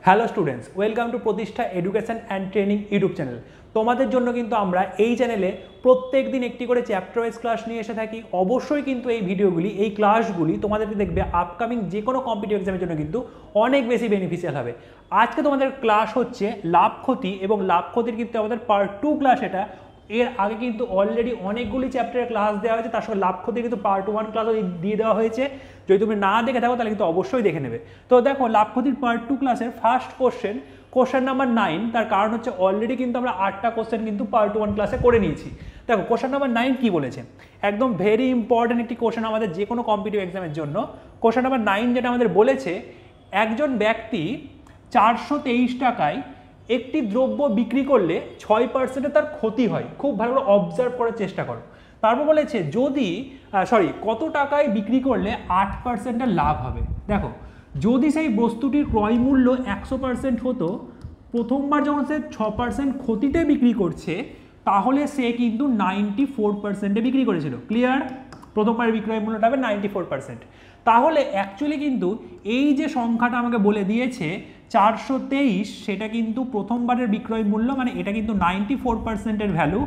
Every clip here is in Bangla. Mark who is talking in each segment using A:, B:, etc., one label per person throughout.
A: হ্যালো স্টুডেন্টস, ওয়েলকাম টু প্রতিষ্ঠা education and training YouTube channel. তোমাদের জন্য কিন্তু আমরা এই চ্যানেলে প্রত্যেক দিন একটি করে চ্যাপ্টার ওয়াইজ ক্লাস নিয়ে এসে থাকি। অবশ্যই কিন্তু এই ভিডিওগুলি, এই ক্লাসগুলি তোমাদেরকে দেখবে আপকামিং যে কোনো কম্পিটিটিভ এক্সামের জন্য কিন্তু অনেক বেশি বেনিফিশিয়াল হবে। আজকে তোমাদের ক্লাস হচ্ছে লাভ ক্ষতি, এবং লাভ ক্ষতির কিন্তু আমাদের পার্ট 2 ক্লাস। এটা এর আগে কিন্তু অলরেডি অনেকগুলি চ্যাপ্টারের ক্লাস দেওয়া হয়েছে, তার সঙ্গে লাভ ক্ষতি কিন্তু পার্ট 1 ক্লাসও দিয়ে দেওয়া হয়েছে। যদি তুমি না দেখে থাকো তাহলে কিন্তু অবশ্যই দেখে নেবে। তো দেখো, লাভ ক্ষতির পার্ট 2 ক্লাসের ফার্স্ট কোশ্চেন নাম্বার 9। তার কারণ হচ্ছে অলরেডি কিন্তু আমরা 8টা কোশ্চেন কিন্তু পার্ট 1 ক্লাসে করে নিয়েছি। দেখো কোশ্চেন নাম্বার 9 কি বলেছে, একদম ভেরি ইম্পর্টেন্ট একটি কোশ্চেন আমাদের যে কোনো কম্পিটিটিভ এক্সামের জন্য। কোশ্চেন নাম্বার 9 যেটা আমাদের বলেছে, একজন ব্যক্তি 423 টাকায় একটি দ্রব্য বিক্রি করলে 6% তার ক্ষতি হয়। খুব ভালো করে অবজার্ভ করার চেষ্টা করো। তারপর বলেছে যদি কত টাকায় বিক্রি করলে 8% লাভ হবে। দেখো, যদি সেই বস্তুটির ক্রয় মূল্য 100% হতো, প্রথমবার যখন সে 6% ক্ষতিতে বিক্রি করছে, তাহলে সে কিন্তু 94%-এ বিক্রি করেছিল। ক্লিয়ার? প্রথমবার বিক্রয় মূল্যটা হবে 94%। তাহলে অ্যাকচুয়ালি কিন্তু এই যে সংখ্যাটা আমাকে বলে দিয়েছে 423, সেটা কিন্তু প্রথমবারের বিক্রয় মূল্য, মানে এটা কিন্তু 94%-এর ভ্যালু।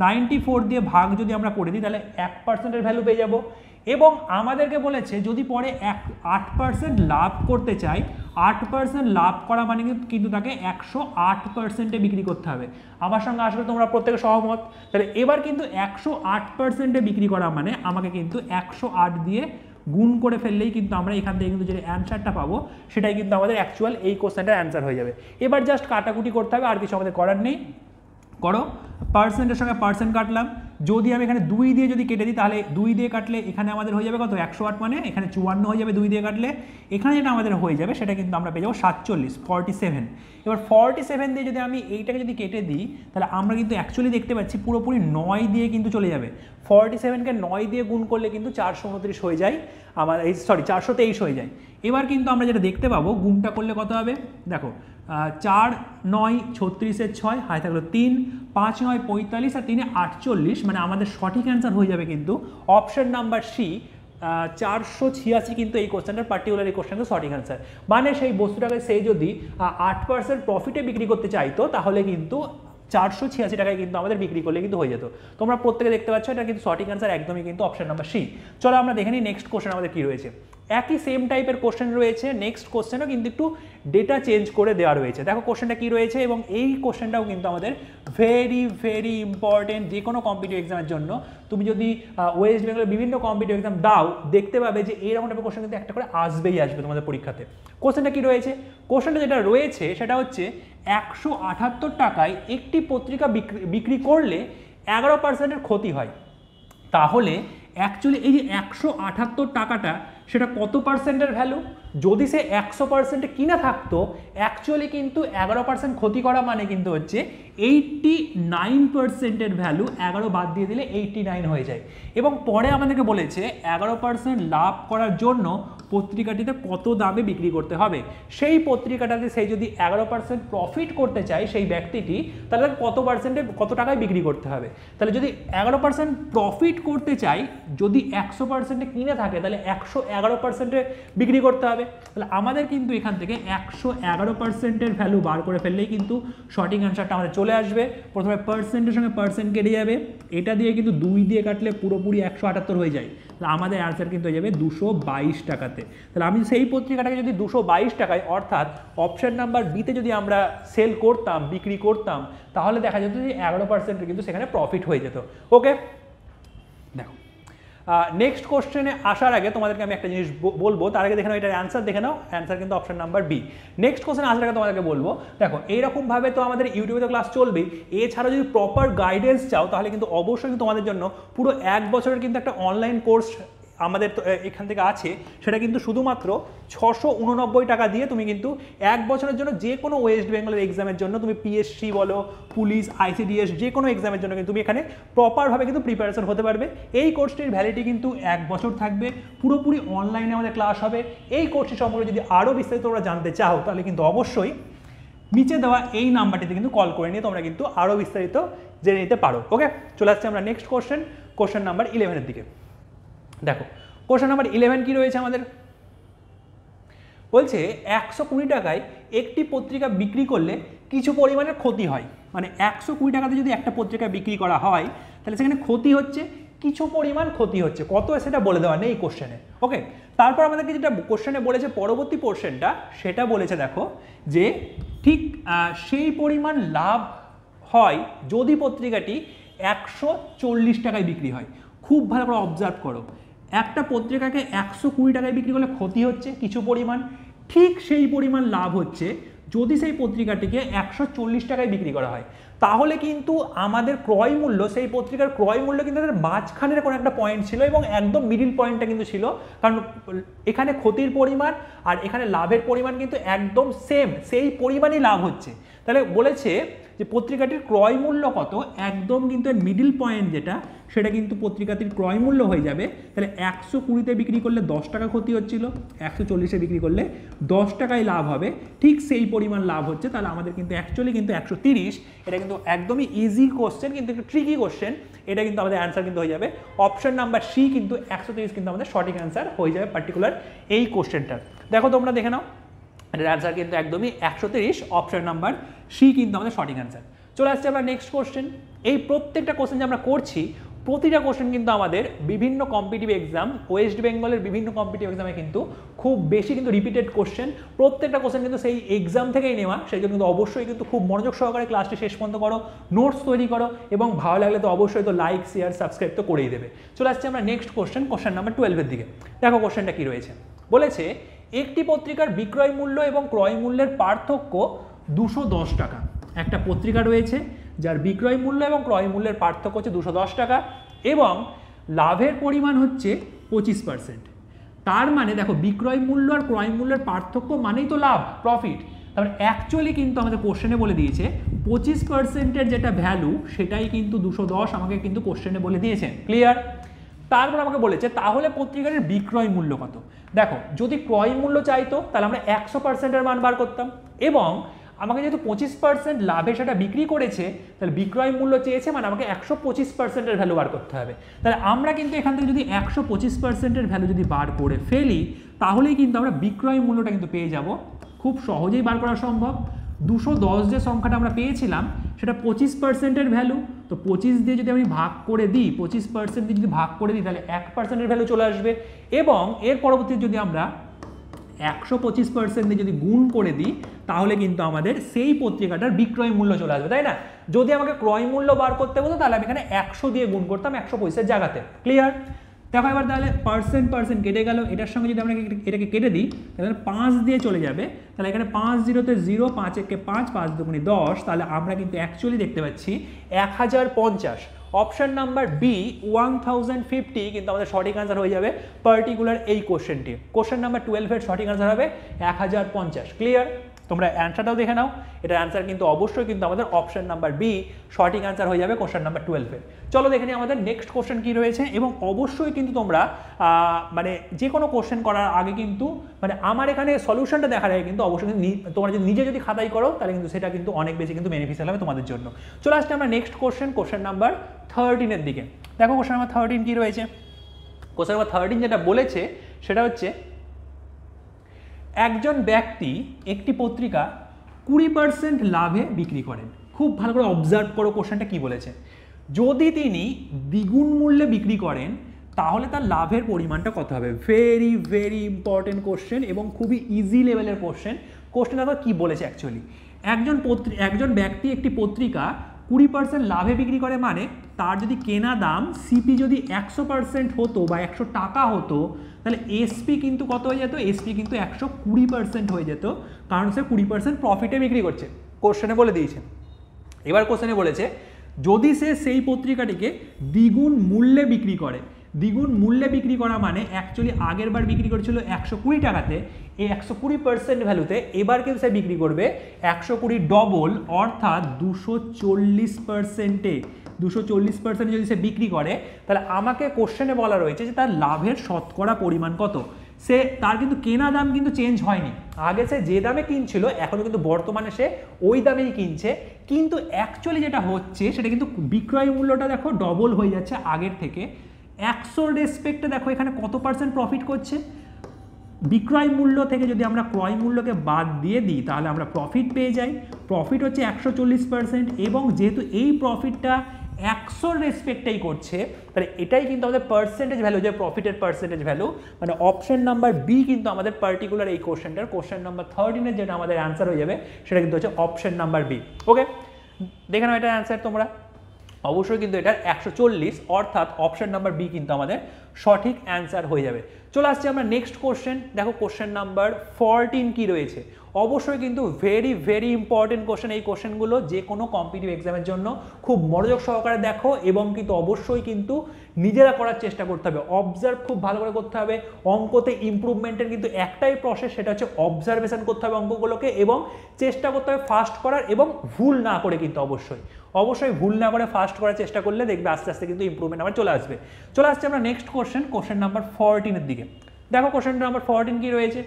A: 94 দিয়ে ভাগ যদি আমরা করে দিই তাহলে 1%-এর ভ্যালু পেয়ে যাব। এবং আমাদেরকে বলেছে যদি পরে 8% লাভ করতে চাই, 8% লাভ করা মানে কিন্তু তাকে 108%-এ বিক্রি করতে হবে। আমার সঙ্গে আসলে তোমরা প্রত্যেকে সহমত। তাহলে এবার কিন্তু 108%-এ বিক্রি করা মানে আমাকে কিন্তু 108 দিয়ে গুণ করে ফেললেই কিন্তু আমরা এখান থেকে কিন্তু যে অ্যান্সারটা পাবো সেটাই কিন্তু আমাদের অ্যাকচুয়াল এই কোশ্চেনটার অ্যান্সার হয়ে যাবে। এবার জাস্ট কাটাকুটি করতে হবে, আর কিছু আমাদের করার নেই। করো, পার্সেন্টের সঙ্গে পার্সেন্ট কাটলাম। যদি আমি এখানে 2 দিয়ে যদি কেটে দিই, তাহলে 2 দিয়ে কাটলে এখানে আমাদের হয়ে যাবে কত, 108, মানে এখানে 54 হয়ে যাবে 2 দিয়ে কাটলে। এখানে যেটা আমাদের হয়ে যাবে সেটা কিন্তু আমরা পেয়ে যাবো 47। এবার 47 দিয়ে যদি আমি এইটাকে যদি কেটে দিই, তাহলে আমরা কিন্তু অ্যাকচুয়ালি দেখতে পাচ্ছি পুরোপুরি 9 দিয়ে কিন্তু চলে যাবে। 47কে 9 দিয়ে গুণ করলে কিন্তু 429 হয়ে যায় আমার, 423 হয়ে যায়। এবার কিন্তু আমরা যেটা দেখতে পাবো, গুণটা করলে কত হবে, দেখো 4 9 36-এর 6, হাই থাকলো 3, 5 9 45 আর 3 48, মানে আমাদের সঠিক অ্যান্সার হয়ে যাবে কিন্তু অপশন নাম্বার সি, 486 কিন্তু এই কোশ্চেনটার পার্টিকুলার এই কোশ্চেনটার সঠিক অ্যান্সার। মানে সেই বস্তুটাকে সেই যদি 8% প্রফিটে বিক্রি করতে চাইতো, তাহলে কিন্তু 486 টাকায় কিন্তু আমাদের বিক্রি করলে কিন্তু হয়ে যেত। তোমরা প্রত্যেকে দেখতে পাচ্ছ এটা কিন্তু সঠিক অ্যান্সার একদমই কিন্তু অপশন নাম্বার সি। চলো আমরা দেখে নিই নেক্সট কোশ্চেন আমাদের কি রয়েছে। একই সেম টাইপের কোশ্চেন রয়েছে, নেক্সট কোশ্চেনও কিন্তু একটু ডেটা চেঞ্জ করে দেওয়া রয়েছে। দেখো কোশ্চেনটা কি রয়েছে, এবং এই কোশ্চেনটাও কিন্তু আমাদের ভেরি ইম্পর্টেন্ট যে কোনো কম্পিটিটিভ এক্সামের জন্য। তুমি যদি ওয়েস্ট বেঙ্গলের বিভিন্ন কম্পিটিটিভ এক্সাম দাও, দেখতে পাবে যে এইরকম টাইপের কোশ্চেন কিন্তু একটা করে আসবেই তোমাদের পরীক্ষাতে। কোশ্চেনটা কি রয়েছে, কোশ্চেনটা যেটা রয়েছে সেটা হচ্ছে 178 টাকায় একটি পত্রিকা বিক্রি করলে 11%-এর ক্ষতি হয়। তাহলে অ্যাকচুয়ালি এই যে 178 টাকাটা, সেটা কত পার্সেন্টের ভ্যালু? যদি সে 100%-এ কিনা থাকতো, অ্যাকচুয়ালি কিন্তু 11% ক্ষতি করা মানে কিন্তু হচ্ছে 89%-এর ভ্যালু। 11 বাদ দিয়ে দিলে 89 হয়ে যায়। এবং পরে আমাদেরকে বলেছে 11% লাভ করার জন্য পত্রিকাটিতে কত দামে বিক্রি করতে হবে। সেই পত্রিকাটাতে সেই যদি 11% প্রফিট করতে চায় সেই ব্যক্তিটি, তাহলে কত টাকায় বিক্রি করতে হবে। তাহলে যদি 11% প্রফিট করতে চাই, যদি 100%-এ কিনে থাকে, তাহলে 111%-এ বিক্রি করতে হবে। তাহলে আমাদের কিন্তু এখান থেকে 111%-এর ভ্যালু বার করে ফেললেই কিন্তু সঠিক অ্যান্সারটা আমাদের চলে আসবে। প্রথমে পার্সেন্টের সঙ্গে পার্সেন্ট কেটে যাবে, এটা দিয়ে কিন্তু 2 দিয়ে কাটলে পুরোপুরি 178 হয়ে যায়। তাহলে আমাদের অ্যান্সার কিন্তু হয়ে যাবে 222 টাকাতে। তাহলে আমি সেই পত্রিকাটাকে যদি 222 টাকায়, অর্থাৎ অপশন নাম্বার বিতে যদি আমরা সেল করতাম, বিক্রি করতাম, তাহলে দেখা যেত যে 11% কিন্তু সেখানে প্রফিট হয়ে যেত। ওকে, দেখো নেক্সট কোশ্চেনে আসার আগে তোমাদেরকে আমি একটা জিনিস বলবো, তার আগে দেখে নাও এটার অ্যান্সার দেখে নাও। অ্যান্সার কিন্তু অপশন নাম্বার বি। নেক্সট কোশ্চেনে আসার আগে তোমাদেরকে বলবো, দেখো এইরকমভাবে তো আমাদের ইউটিউবে তো ক্লাস চলবেই, এছাড়া যদি প্রপার গাইডেন্স চাও তাহলে কিন্তু অবশ্যই তোমাদের জন্য পুরো 1 বছরের কিন্তু একটা অনলাইন কোর্স আমাদের এখান থেকে আছে। সেটা কিন্তু শুধুমাত্র 689 টাকা দিয়ে তুমি কিন্তু 1 বছরের জন্য যে কোনো ওয়েস্ট বেঙ্গলের এক্সামের জন্য, তুমি পিএসসি বলো, পুলিশ, আইসিডিএস, যে কোনো এক্সামের জন্য কিন্তু তুমি এখানে প্রপারভাবে কিন্তু প্রিপারেশন হতে পারবে। এই কোর্সটির ভ্যালিডিটি কিন্তু 1 বছর থাকবে, পুরোপুরি অনলাইনে আমাদের ক্লাস হবে। এই কোর্সটি সম্পর্কে যদি আরও বিস্তারিত তোমরা জানতে চাও, তাহলে কিন্তু অবশ্যই নিচে দেওয়া এই নাম্বারটিতে কিন্তু কল করে নিয়ে তোমরা কিন্তু আরও বিস্তারিত জেনে নিতে পারো। ওকে, চলে আসছে আমরা নেক্সট কোশ্চেন নাম্বার 11-এর দিকে। দেখো কোশ্চেন নাম্বার 11 কি রয়েছে আমাদের। বলছে 120 টাকায় একটি পত্রিকা বিক্রি করলে কিছু পরিমাণের ক্ষতি হয়, মানে 120 টাকাতে যদি একটা পত্রিকা বিক্রি করা হয় তাহলে সেখানে ক্ষতি হচ্ছে, কিছু পরিমাণ ক্ষতি হচ্ছে, কত সেটা বলে দেওয়া নেই কোশ্চেনে। ওকে, তারপর আমাদেরকে যেটা কোশ্চেনে বলেছে পরবর্তী পোর্শনটা, সেটা বলেছে দেখো যে ঠিক সেই পরিমাণ লাভ হয় যদি পত্রিকাটি 140 টাকায় বিক্রি হয়। খুব ভালো করে অবজার্ভ করো, একটা পত্রিকাকে 120 টাকায় বিক্রি করলে ক্ষতি হচ্ছে কিছু পরিমাণ, ঠিক সেই পরিমাণ লাভ হচ্ছে যদি সেই পত্রিকাটিকে 140 টাকায় বিক্রি করা হয়। তাহলে কিন্তু আমাদের ক্রয় মূল্য, সেই পত্রিকার ক্রয় মূল্য কিন্তু তাদের মাঝখানের কোনো একটা পয়েন্ট ছিল এবং একদম মিডিল পয়েন্টটা কিন্তু ছিল, কারণ এখানে ক্ষতির পরিমাণ আর এখানে লাভের পরিমাণ কিন্তু একদম সেম, সেই পরিমাণই লাভ হচ্ছে। তাহলে বলেছে যে পত্রিকাটির ক্রয় মূল্য কত, একদম কিন্তু মিডিল পয়েন্ট যেটা, সেটা কিন্তু পত্রিকাটির ক্রয় মূল্য হয়ে যাবে। তাহলে 120-তে বিক্রি করলে 10 টাকা ক্ষতি হচ্ছিল, 140-এ বিক্রি করলে 10 টাকায় লাভ হবে, ঠিক সেই পরিমাণ লাভ হচ্ছে। তাহলে আমাদের কিন্তু অ্যাকচুয়ালি কিন্তু 130, এটা কিন্তু একদমই ইজি কোশ্চেন, কিন্তু একটু ট্রিকি কোশ্চেন। এটা কিন্তু আমাদের অ্যান্সার কিন্তু হয়ে যাবে অপশন নাম্বার সি, কিন্তু 130 কিন্তু আমাদের সঠিক অ্যান্সার হয়ে যাবে পার্টিকুলার এই কোশ্চেনটার। দেখো তোমরা দেখে নাও, এটার অ্যান্সার কিন্তু একদমই 130, অপশন নাম্বার সি কিন্তু আমাদের সঠিক অ্যান্সার। চলে আসছে আমরা নেক্সট কোশ্চেন। এই প্রত্যেকটা কোশ্চেন যে আমরা করছি, প্রতিটা কোশ্চেন কিন্তু আমাদের বিভিন্ন কম্পিটিটিভ এক্সাম, ওয়েস্ট বেঙ্গলের বিভিন্ন কম্পিটিটিভ এক্সামে কিন্তু খুব বেশি কিন্তু রিপিটেড কোশ্চেন, প্রত্যেকটা কোশ্চেন কিন্তু সেই এক্সাম থেকেই নেওয়া। সেই জন্য কিন্তু অবশ্যই কিন্তু খুব মনোযোগ সহকারে ক্লাসটি শেষ পর্যন্ত করো, নোটস তৈরি করো, এবং ভালো লাগলে তো অবশ্যই তো লাইক, শেয়ার, সাবস্ক্রাইব তো করেই দেবে। চলে আসছে আমরা নেক্সট কোশ্চেন, কোশ্চেন নাম্বার 12-এর দিকে। দেখো কোশ্চেনটা কি রয়েছে, বলেছে একটি পত্রিকার বিক্রয় মূল্য এবং ক্রয় মূল্যের পার্থক্য 210 টাকা। একটা পত্রিকা রয়েছে যার বিক্রয় মূল্য এবং ক্রয় মূল্যের পার্থক্য হচ্ছে 210 টাকা এবং লাভের পরিমাণ হচ্ছে 25%। তার মানে দেখো বিক্রয় মূল্য আর ক্রয় মূল্যের পার্থক্য মানেই তো লাভ, প্রফিট। তারপরে অ্যাকচুয়ালি কিন্তু আমাদের কোশ্চেনে বলে দিয়েছে 25%-এর যেটা ভ্যালু সেটাই কিন্তু 210, আমাকে কিন্তু কোশ্চেনে বলে দিয়েছে। ক্লিয়ার? তারপর আমাকে বলেছে তাহলে পত্রিকাটির বিক্রয় মূল্য কত। দেখো যদি ক্রয় মূল্য চাইতো তাহলে আমরা 100%-এর মান বার করতাম, এবং আমাকে যেহেতু 25% লাভে সেটা বিক্রি করেছে, তাহলে বিক্রয় মূল্য চেয়েছে মানে আমাকে 125%-এর ভ্যালু বার করতে হবে। তাহলে আমরা কিন্তু এখান থেকে যদি 125%-এর ভ্যালু যদি বার করে ফেলি, তাহলেই কিন্তু আমরা বিক্রয় মূল্যটা কিন্তু পেয়ে যাব। খুব সহজেই বার করা সম্ভব। 210 যে সংখ্যাটা আমরা পেয়েছিলাম সেটা 25%-এর ভ্যালু, তো 25 দিয়ে যদি আমি ভাগ করে দিই, 25% দিয়ে যদি ভাগ করে দিই তাহলে 1%-এর ভ্যালু চলে আসবে, এবং এর পরবর্তীতে যদি আমরা 125% দিয়ে যদি গুণ করে দিই তাহলে কিন্তু আমাদের সেই পত্রিকাটার বিক্রয় মূল্য চলে আসবে, তাই না? যদি আমাকে ক্রয় মূল্য বার করতে হতো তাহলে আমি এখানে 100 দিয়ে গুণ করতাম 100 পয়সার জায়গাতে। ক্লিয়ার? দেখো এবার তাহলে পার্সেন্ট কেটে গেল, এটার সঙ্গে যদি আমরা এটাকে কেটে দিই তাহলে 5 দিয়ে চলে যাবে। তাহলে এখানে 5 0-তে 0, 5 1-কে 5, 5 2 10, তাহলে আমরা কিন্তু অ্যাকচুয়ালি দেখতে পাচ্ছি 1050। অপশন নাম্বার বি 1050 কিন্তু আমাদের সঠিক আনসার হয়ে যাবে পার্টিকুলার এই কোশ্চেনটি। কোশ্চেন নাম্বার 12-এর সঠিক আনসার হবে 1050। ক্লিয়ার? তোমরা অ্যান্সারটাও দেখে নাও, এটার অ্যান্সার কিন্তু অবশ্যই কিন্তু আমাদের অপশন নাম্বার বি সঠিক অ্যান্সার হয়ে যাবে কোশ্চেন নাম্বার 12-এর। চলো দেখে নিই আমাদের নেক্সট কোশ্চেন কি রয়েছে, এবং অবশ্যই কিন্তু তোমরা মানে যে কোনো কোশ্চেন করার আগে কিন্তু মানে আমার এখানে সলিউশনটা দেখার আগে কিন্তু অবশ্যই তোমরা যদি নিজে যদি খাতাই করো তাহলে কিন্তু সেটা কিন্তু অনেক বেশি কিন্তু বেনিফিশিয়াল হবে তোমাদের জন্য। চলে আসছে আমরা নেক্সট কোশ্চেন নাম্বার 13-এর দিকে। দেখো কোশ্চেন নাম্বার 13 কি রয়েছে। কোশ্চেন নাম্বার 13 যেটা বলেছে সেটা হচ্ছে একজন ব্যক্তি একটি পত্রিকা 20% লাভে বিক্রি করেন। খুব ভালো করে অবজার্ভ করো কোশ্চেনটা কি বলেছে। যদি তিনি দ্বিগুণ মূল্যে বিক্রি করেন তাহলে তার লাভের পরিমাণটা কত হবে। ভেরি ভেরি ইম্পর্টেন্ট কোশ্চেন এবং খুবই ইজি লেভেলের কোশ্চেন। কোশ্চেনটা কি বলেছে অ্যাকচুয়ালি, একজন ব্যক্তি একটি পত্রিকা 20% লাভে বিক্রি করে, মানে তার যদি কেনা দাম সিপি যদি 100% হতো বা 100 টাকা হতো তাহলে এসপি কিন্তু কত হয়ে যেত, এসপি কিন্তু 120% হয়ে যেত, কারণ সে 20% প্রফিটে বিক্রি করছে। কোশ্চেনে বলে দিয়েছে। এবার কোশ্চেনে বলেছে যদি সে সেই পত্রিকাটিকে দ্বিগুণ মূল্যে বিক্রি করে। দ্বিগুণ মূল্যে বিক্রি করা মানে অ্যাকচুয়ালি আগের বার বিক্রি করেছিল 120 টাকাতে, এই 120% ভ্যালুতে এবার কিন্তু সে বিক্রি করবে 120 ডবল, অর্থাৎ 240%-এ। 240% যদি সে বিক্রি করে তাহলে আমাকে কোশ্চেনে বলা রয়েছে যে তার লাভের শতকরা পরিমাণ কত। তার কিন্তু কেনা দাম কিন্তু চেঞ্জ হয়নি, আগে সে যে দামে কিনছিল এখনও কিন্তু বর্তমানে সে ওই দামেই কিনছে, কিন্তু অ্যাকচুয়ালি যেটা হচ্ছে সেটা কিন্তু বিক্রয় মূল্যটা দেখো ডবল হয়ে যাচ্ছে আগের থেকে। 100 রেসপেক্টে দেখো এখানে কত % প্রফিট করছে, বিক্রয় মূল্য থেকে যদি আমরা ক্রয় মূল্যকে বাদ দিয়ে দিই তাহলে আমরা প্রফিট পেয়ে যাই। প্রফিট হচ্ছে 140% এবং যেহেতু এই প্রফিটটা 100 রেসপেক্টেই করছে তাহলে এটাই কিন্তু আমাদের পার্সেন্টেজ ভ্যালু, যে প্রফিটের পার্সেন্টেজ ভ্যালু, মানে অপশন নাম্বার বি কিন্তু আমাদের পার্টিকুলার এই কোশ্চেন নাম্বার 13 যেটা আমাদের অ্যান্সার হয়ে যাবে সেটা কিন্তু হচ্ছে অপশন নাম্বার বি। ওকে, দেখে নাও এটার অ্যান্সার তোমরা, অবশ্যই কিন্তু এটার 140 অর্থাৎ অপশন নাম্বার বি কিন্তু আমাদের সঠিক অ্যান্সার হয়ে যাবে। চলে আসছে আমরা নেক্সট কোশ্চেন। দেখো কোশ্চেন নাম্বার 14 কি রয়েছে, অবশ্যই কিন্তু ভেরি ভেরি ইম্পর্টেন্ট কোশ্চেন। এই কোশ্চেনগুলো যে কোনো কম্পিটিটিভ এক্সামের জন্য খুব মনোযোগ সহকারে দেখো এবং কিন্তু অবশ্যই কিন্তু নিজেরা করার চেষ্টা করতে হবে, অবজার্ভ খুব ভালো করে করতে হবে। অঙ্কতে ইমপ্রুভমেন্টের কিন্তু একটাই প্রসেস, সেটা হচ্ছে অবজারভেশন করতে হবে অঙ্কগুলোকে এবং চেষ্টা করতে হবে ফাস্ট করার এবং ভুল না করে, কিন্তু অবশ্যই ভুল না করে ফাস্ট করার চেষ্টা করলে দেখবে আস্তে আস্তে কিন্তু ইমপ্রুভমেন্ট আবার চলে আসবে। চলে আসছে আমরা নেক্সট কোশ্চেন নাম্বার 14 দিকে। দেখো কোশ্চেন নাম্বার 14 কি রয়েছে,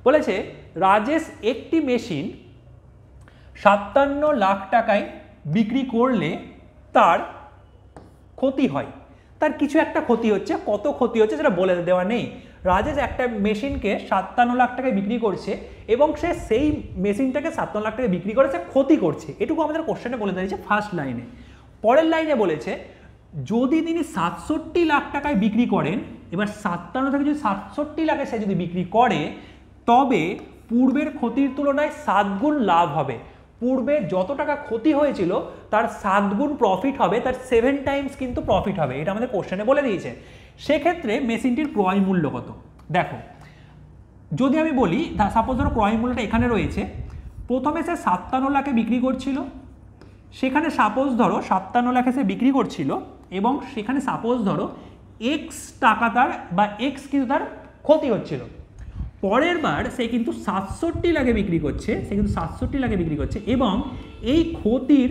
A: বলেছে রাজেশ একটি মেশিন 57 লাখ টাকায় বিক্রি করলে তার ক্ষতি হয়। তার কিছু একটা ক্ষতি হচ্ছে, কত ক্ষতি হচ্ছে সেটা বলে দেওয়া নেই। রাজেশ একটা মেশিনকে 57 লাখ টাকায় বিক্রি করছে এবং সে সেই মেশিনটাকে 57 লাখ টাকায় বিক্রি করে সে ক্ষতি করছে, এটুকু আমাদের কোশ্চেনে বলে দিয়েছে ফার্স্ট লাইনে। পরের লাইনে বলেছে যদি তিনি 67 লাখ টাকায় বিক্রি করেন, এবার 57 থেকে যদি 67 লাখে সে যদি বিক্রি করে তবে পূর্বের ক্ষতির তুলনায় 7 গুণ লাভ হবে। পূর্বে যত টাকা ক্ষতি হয়েছিল তার 7 গুণ প্রফিট হবে, তার 7 টাইমস কিন্তু প্রফিট হবে, এটা আমাদের কোশ্চেনে বলে দিয়েছে। সেক্ষেত্রে মেশিনটির ক্রয় মূল্য কত? দেখো যদি আমি বলি, সাপোজ ধরো ক্রয় মূল্যটা এখানে রয়েছে, প্রথমে সে 57 লাখে বিক্রি করছিল, সেখানে সাপোজ ধরো 57 লাখে সে বিক্রি করছিল এবং সেখানে সাপোজ ধরো এক্স টাকা তার বা এক্স কিন্তু তার ক্ষতি হচ্ছিল। পরের বার সে কিন্তু 67 লাখে বিক্রি করছে, এবং এই ক্ষতির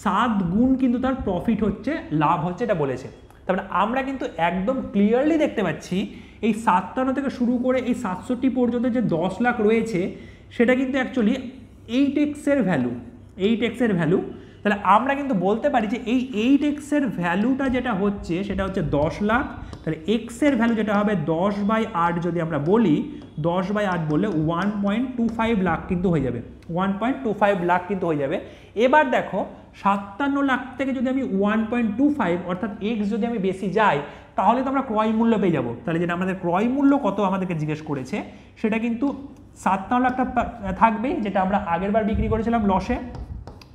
A: 7 গুণ কিন্তু তার প্রফিট হচ্ছে, লাভ হচ্ছে, এটা বলেছে। তারপরে আমরা কিন্তু একদম ক্লিয়ারলি দেখতে পাচ্ছি এই 57 থেকে শুরু করে এই 67 পর্যন্ত যে 10 লাখ রয়েছে সেটা কিন্তু অ্যাকচুয়ালি 8x এর ভ্যালু। তাহলে আমরা কিন্তু বলতে পারি যে এই 8x এর ভ্যালুটা যেটা হচ্ছে সেটা হচ্ছে 10 লাখ। তাহলে x এর ভ্যালু যেটা হবে 10/8, যদি আমরা বলি 10/8 বললে 1.25 লাখ কিন্তু হয়ে যাবে, 1.25 লাখ কিন্তু হয়ে যাবে। এবার দেখো 57 লাখ থেকে যদি আমি 1.25 অর্থাৎ x যদি আমি বেশি যাই তাহলে তো আমরা ক্রয় মূল্য পেয়ে যাবো। তাহলে যেটা আমাদের ক্রয় মূল্য কত আমাদেরকে জিজ্ঞেস করেছে সেটা কিন্তু 57 লাখটা থাকবে, যেটা আমরা আগের বার বিক্রি করেছিলাম লসে,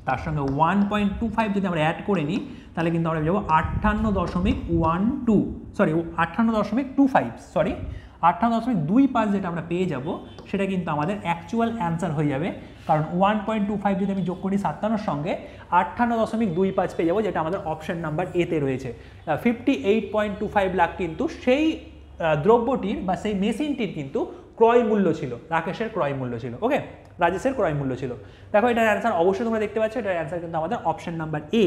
A: তার সঙ্গে 1.25 যদি আমরা অ্যাড করে নিই তাহলে কিন্তু আমরা যাবো 58.25 যেটা আমরা পেয়ে যাব সেটা কিন্তু আমাদের অ্যাকচুয়াল অ্যান্সার হয়ে যাবে। কারণ 1.25 যদি আমি যোগ করি 57 সঙ্গে 58.25 পেয়ে যাবো, যেটা আমাদের অপশন নাম্বার এতে রয়েছে। 58.25 লাখ কিন্তু সেই দ্রব্যটির বা সেই মেশিনটির কিন্তু ক্রয় মূল্য ছিল, রাকেশের ক্রয় মূল্য ছিল। ওকে, রাজেশের ক্রয় মূল্য ছিল। দেখো এটার অ্যান্সার অবশ্যই তোমরা দেখতে পাচ্ছ, এটার অ্যান্সার কিন্তু আমাদের অপশন নাম্বার এ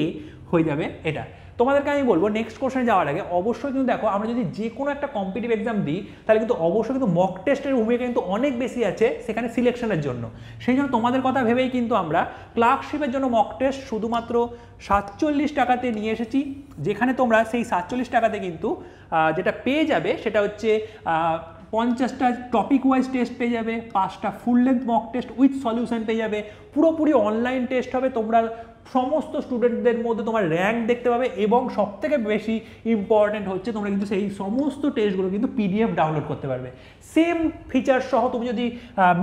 A: হয়ে যাবে। এটা তোমাদেরকে আমি বলবো নেক্সট কোশ্চেনে যাওয়ার আগে অবশ্যই কিন্তু দেখো আমরা যদি যে কোনো একটা কম্পিটিটিভ এক্সাম দিই তাহলে কিন্তু অবশ্যই কিন্তু মক টেস্টের ভূমিকা কিন্তু অনেক বেশি আছে সেখানে সিলেকশনের জন্য। সেই জন্য তোমাদের কথা ভেবেই কিন্তু আমরা ক্লার্কশিপের জন্য মক টেস্ট শুধুমাত্র 47 টাকাতে নিয়ে এসেছি, যেখানে তোমরা সেই 47 টাকাতে কিন্তু যেটা পেয়ে যাবে সেটা হচ্ছে 50টা টপিক ওয়াইজ টেস্ট পেয়ে যাবে, 5টা ফুল length mock test with solution পেয়ে যাবে, পুরোপুরি অনলাইন টেস্ট হবে, তোমরা সমস্ত স্টুডেন্টদের মধ্যে তোমার র্যাঙ্ক দেখতে পাবে এবং সবথেকে বেশি ইম্পর্টেন্ট হচ্ছে তোমরা কিন্তু সেই সমস্ত টেস্টগুলো কিন্তু পিডিএফ ডাউনলোড করতে পারবে। সেম ফিচার সহ তুমি যদি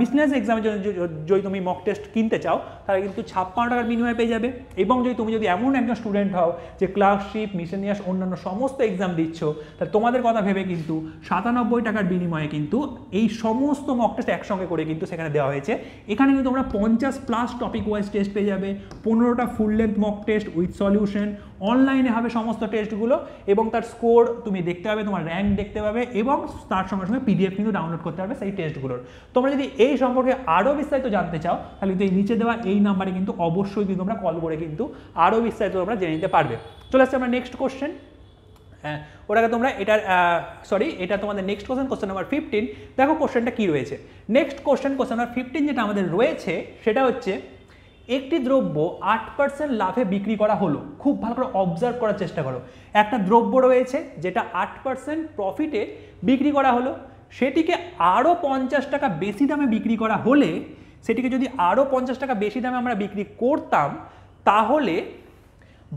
A: বিজনেস এক্সামের জন্য যদি তুমি মক টেস্ট কিনতে চাও তাহলে কিন্তু 56 টাকার বিনিময়ে পেয়ে যাবে। এবং তুমি যদি এমন একজন স্টুডেন্ট হও যে ক্লার্কশিপ, মিসেলিনিয়াস, অন্যান্য সমস্ত এক্সাম দিচ্ছ, তাহলে তোমাদের কথা ভেবে কিন্তু 97 টাকার বিনিময়ে কিন্তু এই সমস্ত মক টেস্ট একসঙ্গে করে কিন্তু সেখানে দেওয়া হয়েছে। এখানে কিন্তু তোমরা 50+ টপিক ওয়াইজ টেস্ট পেয়ে যাবে, 15টা full length mock test with solution, অনলাইনে হবে সমস্ত টেস্টগুলো এবং তার স্কোর তুমি দেখতে পাবে, তোমার র্যাঙ্ক দেখতে পাবে এবং তার সঙ্গে সঙ্গে পিডিএফ কিন্তু ডাউনলোড করতে পারবে সেই টেস্টগুলোর। তোমরা যদি এই সম্পর্কে আরও বিস্তারিত জানতে চাও তাহলে কিন্তু এই নিচে দেওয়া এই নাম্বারে কিন্তু অবশ্যই কিন্তু তোমরা কল করে কিন্তু আরও বিস্তারিত তোমরা জেনে নিতে পারবে। চলে আসছে আমরা নেক্সট কোশ্চেন। হ্যাঁ, ওটাকে তোমরা এটা তোমাদের নেক্সট কোশ্চেন নাম্বার 15। দেখো কোশ্চেনটা কি রয়েছে। নেক্সট কোশ্চেন নাম্বার 15 যেটা আমাদের রয়েছে সেটা হচ্ছে একটি দ্রব্য 8% লাভে বিক্রি করা হলো। খুব ভালো করে অবজার্ভ করার চেষ্টা করো। একটা দ্রব্য রয়েছে যেটা 8% প্রফিটে বিক্রি করা হলো, সেটিকে আরও 50 টাকা বেশি দামে বিক্রি করা হলে, সেটিকে যদি আরও 50 টাকা বেশি দামে আমরা বিক্রি করতাম, তাহলে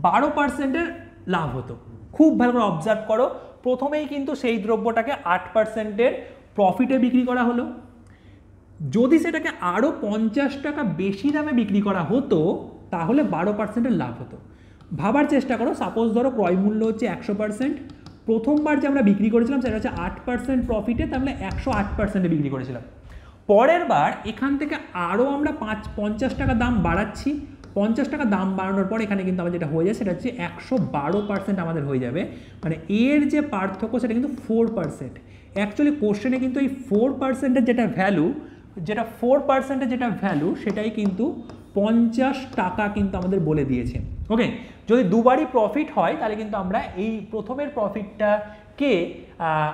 A: 12%-এর লাভ হতো। খুব ভালো করে অবজার্ভ করো, প্রথমেই কিন্তু সেই দ্রব্যটাকে 8%-এর প্রফিটে বিক্রি করা হলো। যদি সেটাকে আরও 50 টাকা বেশি দামে বিক্রি করা হতো, তাহলে 12%-এর লাভ হতো। ভাবার চেষ্টা করো, সাপোজ ধরো ক্রয় মূল্য হচ্ছে 100%, প্রথমবার যে আমরা বিক্রি করেছিলাম সেটা হচ্ছে 8% প্রফিটে, তাহলে 108%-এ বিক্রি করেছিলাম। পরের বার এখান থেকে আরও আমরা 50 টাকা দাম বাড়াচ্ছি, 50 টাকা দাম বাড়ানোর পর এখানে কিন্তু আমাদের যেটা হয়ে যায় সেটা হচ্ছে 112% আমাদের হয়ে যাবে। মানে এর যে পার্থক্য সেটা কিন্তু 4%। অ্যাকচুয়ালি কোশ্চেনে কিন্তু এই 4%-এর যেটা ভ্যালু সেটাই কিন্তু 50 টাকা কিন্তু আমাদের বলে দিয়েছে। ওকে, যদি দুবারই প্রফিট হয় তাহলে কিন্তু আমরা এই প্রথমের প্রফিটটাকে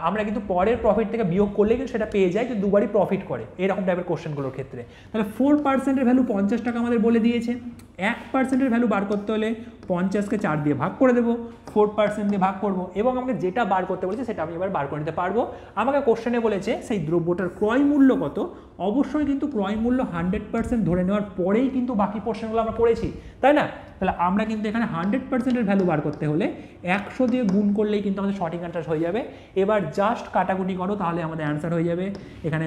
A: আমরা কিন্তু পরের প্রফিট থেকে বিয়োগ করলে কিন্তু সেটা পেয়ে যাই যে দুবারই প্রফিট করে, এরকম টাইপের কোশ্চেনগুলোর ক্ষেত্রে। তাহলে 4%-এর ভ্যালু 50 টাকা আমাদের বলে দিয়েছে। 1%-এর ভ্যালু বার করতে হলে 50-কে 4 দিয়ে ভাগ করে দেবো, 4% দিয়ে ভাগ করব, এবং আমাকে যেটা বার করতে বলেছে সেটা আমি এবার বার করে নিতে পারবো। আমাকে কোশ্চেনে বলেছে সেই দ্রব্যটার ক্রয় মূল্য কত, অবশ্যই কিন্তু ক্রয় মূল্য 100% ধরে নেওয়ার পরেই কিন্তু বাকি পোর্শনগুলো আমরা করেছি, তাই না? তাহলে আমরা কিন্তু এখানে 100%-এর ভ্যালু বার করতে হলে 100 দিয়ে গুণ করলেই কিন্তু আমাদের সঠিক অ্যান্সার হয়ে যাবে। এবার জাস্ট কাটাকুটি করো, তাহলে আমাদের অ্যান্সার হয়ে যাবে। এখানে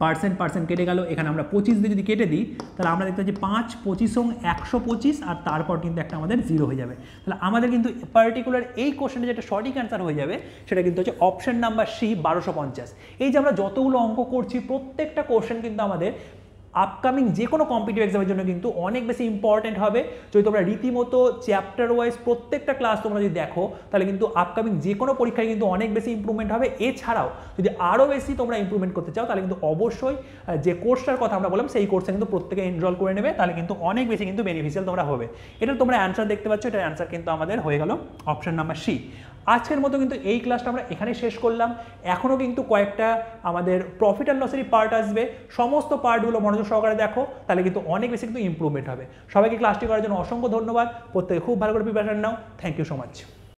A: পার্সেন্ট কেটে গেল, এখানে আমরা 25 দিয়ে যদি কেটে দিই তাহলে আমরা দেখতে পাচ্ছি 5, 25 125, আর তারপর কিন্তু একটা আমাদের 0 হয়ে যাবে। তাহলে আমাদের কিন্তু পার্টিকুলার এই কোশ্চেনে যেটা সঠিক অ্যান্সার হয়ে যাবে সেটা কিন্তু হচ্ছে অপশন নাম্বার সি, 1250। এই যে আমরা যতগুলো অঙ্ক করছি প্রত্যেকটা কোশ্চেন কিন্তু আমাদের আপকামিং যে কোনো কম্পিটিটিভ এক্সামের জন্য কিন্তু অনেক বেশি ইম্পর্টেন্ট হবে। যদি তোমরা রীতিমতো চ্যাপ্টার ওয়াইজ প্রত্যেকটা ক্লাস তোমরা যদি দেখো তাহলে কিন্তু আপকামিং যে কোনো পরীক্ষায় কিন্তু অনেক বেশি ইম্প্রুভমেন্ট হবে। এছাড়াও যদি আরও বেশি তোমরা ইম্প্রুভমেন্ট করতে চাও তাহলে কিন্তু অবশ্যই যে কোর্সটার কথা আমরা বললাম সেই কোর্সে কিন্তু প্রত্যেকে এনরোল করে নেবে, তাহলে কিন্তু অনেক বেশি কিন্তু বেনিফিশিয়াল তোমরা হবে। এটা তোমরা অ্যান্সার দেখতে পাচ্ছ, এটার অ্যান্সার কিন্তু আমাদের হয়ে গেল অপশন নাম্বার সি। আজকের মতো কিন্তু এই ক্লাসটা আমরা এখানে শেষ করলাম। এখনও কিন্তু কয়েকটা আমাদের প্রফিট অ্যান্ড লসেরই পার্ট আসবে, সমস্ত পার্টগুলো মনোযোগ সহকারে দেখো, তাহলে কিন্তু অনেক বেশি কিন্তু ইম্প্রুভমেন্ট হবে। সবাইকে ক্লাসটি করার জন্য অসংখ্য ধন্যবাদ। প্রত্যেকে খুব ভালো করে প্রিপারেশন নাও। Thank you so much.